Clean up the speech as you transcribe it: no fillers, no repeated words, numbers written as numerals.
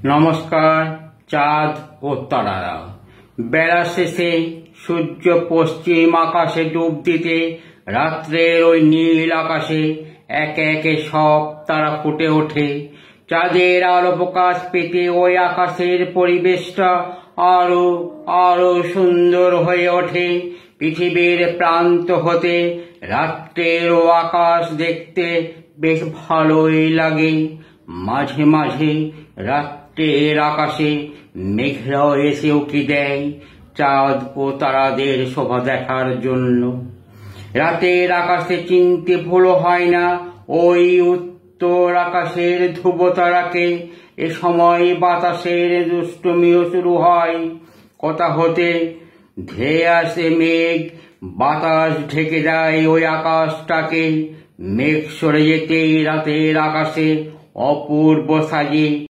নমস্কার। চাঁদ ও তারারা বেলা শেষে সূর্য পশ্চিম আকাশে ডুব দিতে রাত্রের ওই নীল আকাশে একে একে সব তারা ফুটে ওঠে। চাঁদের আলো প্রকাশ পেতে ওই আকাশের পরিবেশটা আরো আরো সুন্দর হয়ে ওঠে। পৃথিবীর প্রান্ত হতে রাত্রের ও আকাশ দেখতে বেশ ভালোই লাগে। মাঝে মাঝে রাত্রের আকাশে মেঘরাও এসে উকি দেয় চাঁদ ও তারাদের শোভা দেখার জন্য। রাতের আকাশে চিনতে ভুলো হয় না ওই উত্তর আকাশের ধ্রুব তারাকে। এ সময় বাতাসের দুষ্টুমিও শুরু হয়। কোথা হতে ধেয়ে আসে মেঘ, বাতাস ঢেকে দেয় ওই আকাশটাকে। মেঘ সরে যেতেই রাতের আকাশে অপূর্ব সাজে